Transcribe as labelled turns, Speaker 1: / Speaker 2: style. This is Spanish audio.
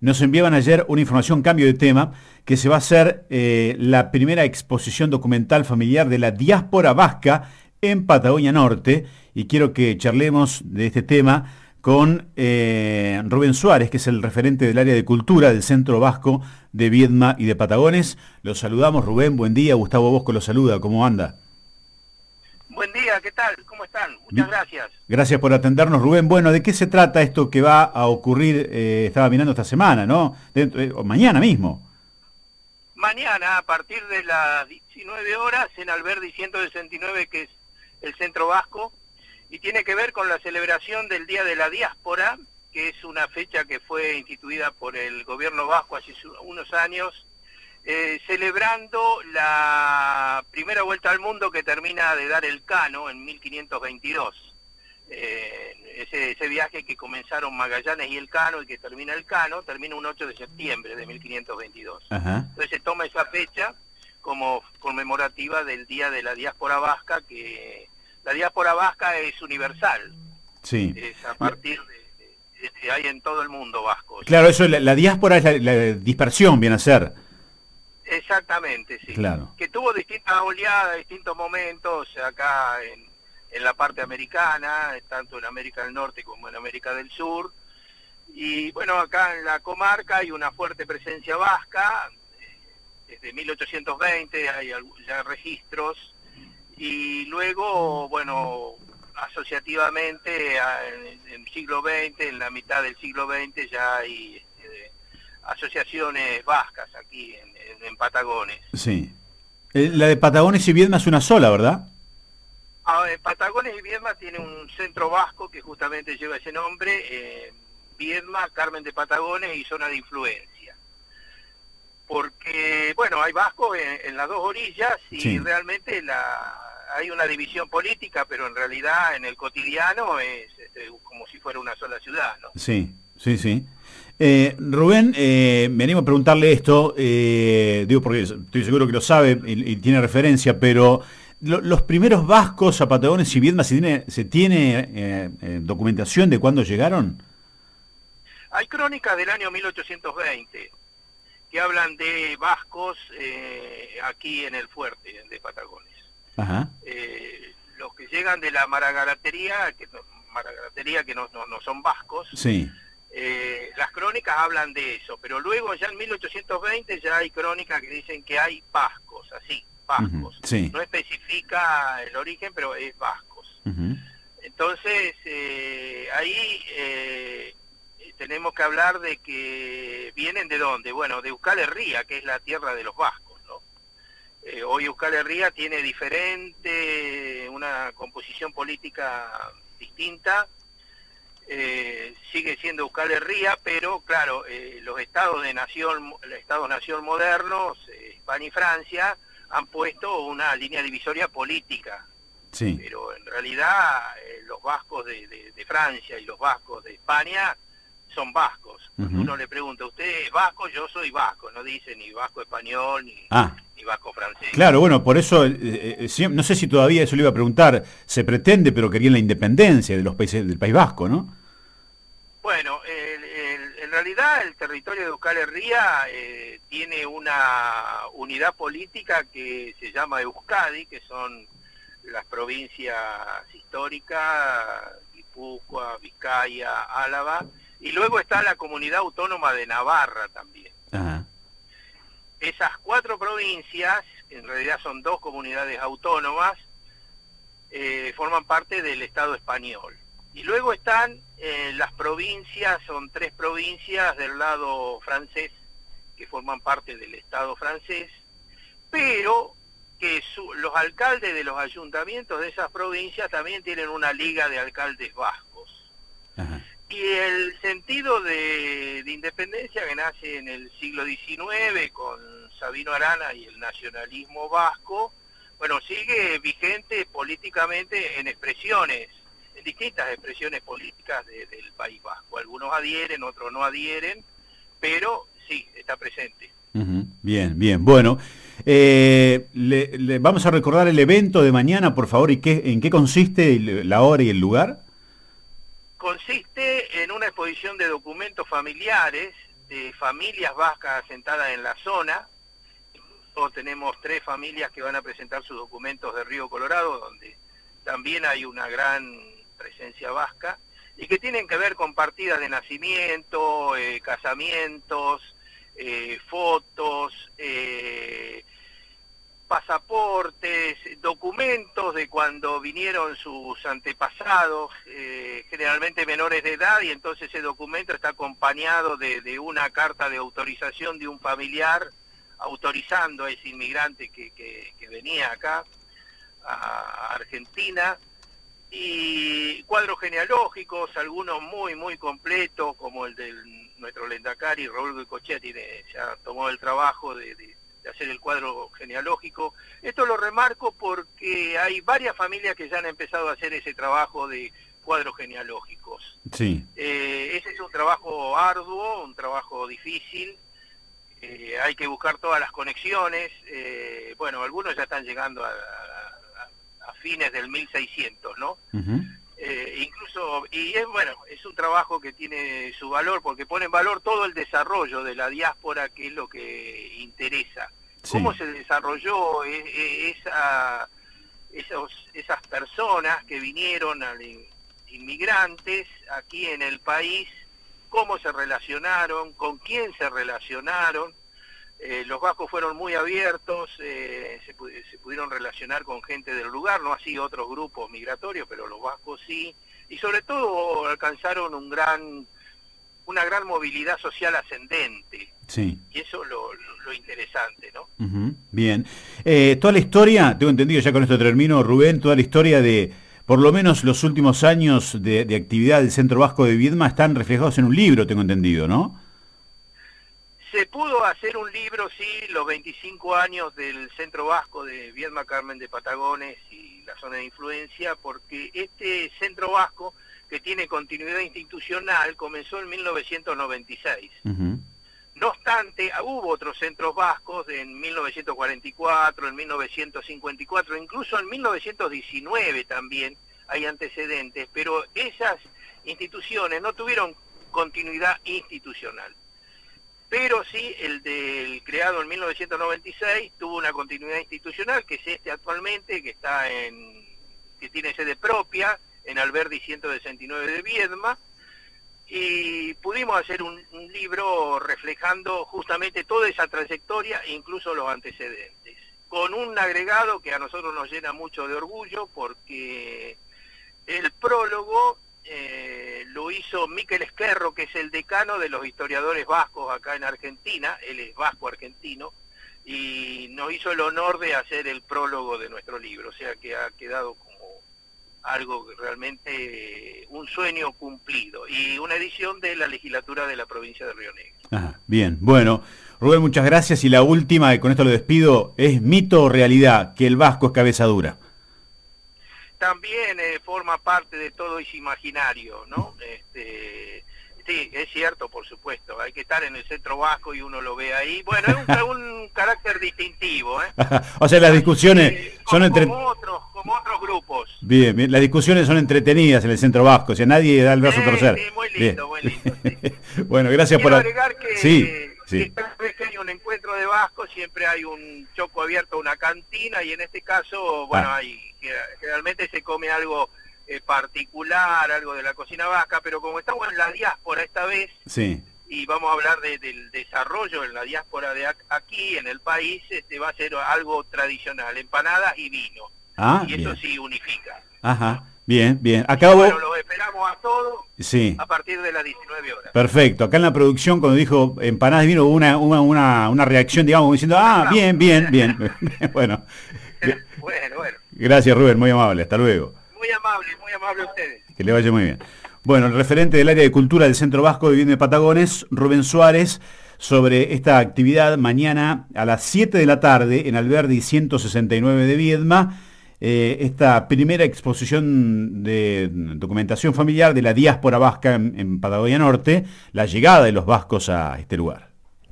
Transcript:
Speaker 1: nos enviaban ayer una información, cambio de tema, que se va a hacer la primera exposición documental familiar de la diáspora vasca en Patagonia Norte, y quiero que charlemos de este tema con Rubén Suárez, que es el referente del área de cultura del Centro Vasco de Viedma y de Patagones. Los saludamos, Rubén, buen día. Gustavo Bosco lo saluda, ¿cómo anda?
Speaker 2: Buen día, ¿qué tal? ¿Cómo están? Muchas gracias.
Speaker 1: Gracias por atendernos, Rubén. Bueno, ¿de qué se trata esto que va a ocurrir? Estaba mirando esta semana, ¿no? O mañana mismo.
Speaker 2: Mañana, a partir de las 19 horas, en Alberdi 169, que es el Centro Vasco, y tiene que ver con la celebración del Día de la Diáspora, que es una fecha que fue instituida por el gobierno vasco hace unos años, celebrando la primera vuelta al mundo que termina de dar el Cano en 1522. Ese viaje que comenzaron Magallanes y el Cano y que termina el Cano, termina un 8 de septiembre de 1522.
Speaker 1: Ajá.
Speaker 2: Entonces se toma esa fecha como conmemorativa del Día de la Diáspora Vasca, que la diáspora vasca es universal.
Speaker 1: Sí.
Speaker 2: Es a partir de hay en todo el mundo vascos.
Speaker 1: Claro, eso, la diáspora es la dispersión, viene a ser.
Speaker 2: Exactamente, sí.
Speaker 1: Claro.
Speaker 2: Que tuvo distintas oleadas, distintos momentos acá en la parte americana, tanto en América del Norte como en América del Sur. Y bueno, acá en la comarca hay una fuerte presencia vasca, desde 1820 hay ya registros, y luego, bueno, asociativamente en el siglo XX, en la mitad del siglo XX ya hay asociaciones vascas aquí en Patagones.
Speaker 1: Sí. La de Patagones y Viedma es una sola, ¿verdad?
Speaker 2: Patagones y Viedma tiene un centro vasco que justamente lleva ese nombre, Viedma, Carmen de Patagones y zona de influencia. Porque, bueno, hay vascos en las dos orillas y
Speaker 1: sí,
Speaker 2: realmente hay una división política, pero en realidad en el cotidiano es como si fuera una sola ciudad, ¿no?
Speaker 1: Sí, sí, sí. Rubén, me animo a preguntarle esto, digo porque estoy seguro que lo sabe y tiene referencia, pero los primeros vascos a Patagones y Viedma, ¿se tiene documentación de cuándo llegaron?
Speaker 2: Hay crónicas del año 1820 que hablan de vascos aquí en el fuerte de Patagones.
Speaker 1: Ajá.
Speaker 2: Los que llegan de la Maragaratería, que no son vascos.
Speaker 1: Sí.
Speaker 2: Las crónicas hablan de eso, pero luego ya en 1820 ya hay crónicas que dicen que hay vascos, así, vascos.
Speaker 1: Sí.
Speaker 2: No especifica el origen, pero es vascos. Entonces, ahí tenemos que hablar de que vienen de dónde. Bueno, de Euskal Herria, que es la tierra de los vascos, ¿no? Hoy Euskal Herria tiene una composición política distinta. Sigue siendo Euskal Herria, pero claro, los estados-nación modernos, España y Francia, han puesto una línea divisoria política.
Speaker 1: Sí.
Speaker 2: Pero en realidad los vascos de Francia y los vascos de España son vascos. Cuando uno le pregunta, ¿usted es vasco? Yo soy vasco. No dice ni vasco español ni vasco francés.
Speaker 1: Claro, bueno, por eso, no sé si todavía eso le iba a preguntar, se pretende, pero querían la independencia de los países del País Vasco, ¿no?
Speaker 2: Bueno, en realidad el territorio de Euskal Herria tiene una unidad política que se llama Euskadi, que son las provincias históricas, Guipúzcoa, Vizcaya, Álava, y luego está la comunidad autónoma de Navarra también.
Speaker 1: Ajá.
Speaker 2: Esas 4 provincias, en realidad son 2 comunidades autónomas, forman parte del Estado español. Y luego están las provincias, son 3 provincias del lado francés, que forman parte del Estado francés, pero que los alcaldes de los ayuntamientos de esas provincias también tienen una liga de alcaldes vascos.
Speaker 1: Ajá.
Speaker 2: Y el sentido de independencia que nace en el siglo XIX con Sabino Arana y el nacionalismo vasco, bueno, sigue vigente políticamente en distintas expresiones políticas del País Vasco. Algunos adhieren, otros no adhieren, pero sí, está presente.
Speaker 1: Bien, bien. Bueno, le vamos a recordar el evento de mañana, por favor, y en qué consiste la hora y el lugar.
Speaker 2: Consiste en una exposición de documentos familiares de familias vascas asentadas en la zona. Tenemos 3 familias que van a presentar sus documentos de Río Colorado, donde también hay una gran presencia vasca, y que tienen que ver con partidas de nacimiento, casamientos, fotos, pasaportes, documentos de cuando vinieron sus antepasados, generalmente menores de edad, y entonces ese documento está acompañado de una carta de autorización de un familiar autorizando a ese inmigrante que venía acá a Argentina, y cuadros genealógicos, algunos muy completos, como el de nuestro Lendakari, Raúl Goicoechea, ya tomó el trabajo de hacer el cuadro genealógico. Esto lo remarco porque hay varias familias que ya han empezado a hacer ese trabajo de cuadros genealógicos.
Speaker 1: Sí.
Speaker 2: Ese es un trabajo arduo, un trabajo difícil. Hay que buscar todas las conexiones. Bueno, algunos ya están llegando a fines del 1600, ¿no? Uh-huh. Incluso, y es un trabajo que tiene su valor, porque pone en valor todo el desarrollo de la diáspora, que es lo que interesa. Sí. Cómo se desarrolló esas personas que vinieron, inmigrantes, aquí en el país, cómo se relacionaron, con quién se relacionaron. Los vascos fueron muy abiertos, se pudieron relacionar con gente del lugar, no así otros grupos migratorios, pero los vascos sí, y sobre todo alcanzaron una gran movilidad social ascendente.
Speaker 1: Sí.
Speaker 2: Y eso lo interesante, ¿no?
Speaker 1: Uh-huh. Bien. Toda la historia, tengo entendido, ya con esto termino, Rubén, toda la historia de, por lo menos los últimos años de actividad del Centro Vasco de Viedma están reflejados en un libro, tengo entendido, ¿no?
Speaker 2: Se pudo hacer un libro, sí, los 25 años del Centro Vasco de Viedma, Carmen de Patagones y la zona de influencia, porque este Centro Vasco, que tiene continuidad institucional, comenzó en 1996. Uh-huh. No obstante, hubo otros centros vascos en 1944, en 1954, incluso en 1919 también hay antecedentes, pero esas instituciones no tuvieron continuidad institucional. Pero sí, el creado en 1996 tuvo una continuidad institucional, que es este actualmente, que tiene sede propia en Alberdi 169 de Viedma, y pudimos hacer un libro reflejando justamente toda esa trayectoria e incluso los antecedentes, con un agregado que a nosotros nos llena mucho de orgullo, porque el prólogo lo hizo Miquel Esquerro, que es el decano de los historiadores vascos acá en Argentina. Él es vasco argentino y nos hizo el honor de hacer el prólogo de nuestro libro, o sea que ha quedado como algo realmente un sueño cumplido, y una edición de la legislatura de la provincia de Río Negro.
Speaker 1: Ah, bien, bueno, Rubén, muchas gracias, y la última, y con esto lo despido, ¿es mito o realidad que el vasco es cabeza dura?
Speaker 2: También forma parte de todo ese imaginario, ¿no? Sí, es cierto, por supuesto, hay que estar en el Centro Vasco y uno lo ve ahí. Bueno, es un carácter distintivo, ¿eh?
Speaker 1: O sea, las discusiones son entre...
Speaker 2: como otros grupos.
Speaker 1: Bien, bien, las discusiones son entretenidas en el Centro Vasco, o sea, nadie da el brazo a torcer.
Speaker 2: Sí, muy lindo, muy lindo. Sí.
Speaker 1: Bueno, gracias.
Speaker 2: Quiero
Speaker 1: por...
Speaker 2: agregar que...
Speaker 1: Sí.
Speaker 2: Sí. Cada vez que hay un encuentro de vascos siempre hay un choco abierto, una cantina, y en este caso, bueno, generalmente se come algo particular, algo de la cocina vasca, pero como estamos en la diáspora esta vez,
Speaker 1: sí,
Speaker 2: y vamos a hablar del desarrollo en la diáspora de aquí, en el país, va a ser algo tradicional, empanadas y vino. Y eso sí unifica.
Speaker 1: Ajá. Bien, bien.
Speaker 2: Bueno, los esperamos a todos,
Speaker 1: sí,
Speaker 2: a partir de las 19 horas.
Speaker 1: Perfecto. Acá en la producción, cuando dijo empanadas de vino, hubo una reacción, digamos, diciendo, bien. Bueno.
Speaker 2: Bueno.
Speaker 1: Gracias, Rubén, muy amable. Hasta luego.
Speaker 2: Muy amable a ustedes.
Speaker 1: Que le vaya muy bien. Bueno, el referente del área de cultura del Centro Vasco de Viedma y Patagones, Rubén Suárez, sobre esta actividad mañana a las 7 de la tarde en Alberdi 169 de Viedma. Esta primera exposición de documentación familiar de la diáspora vasca en Patagonia Norte, la llegada de los vascos a este lugar.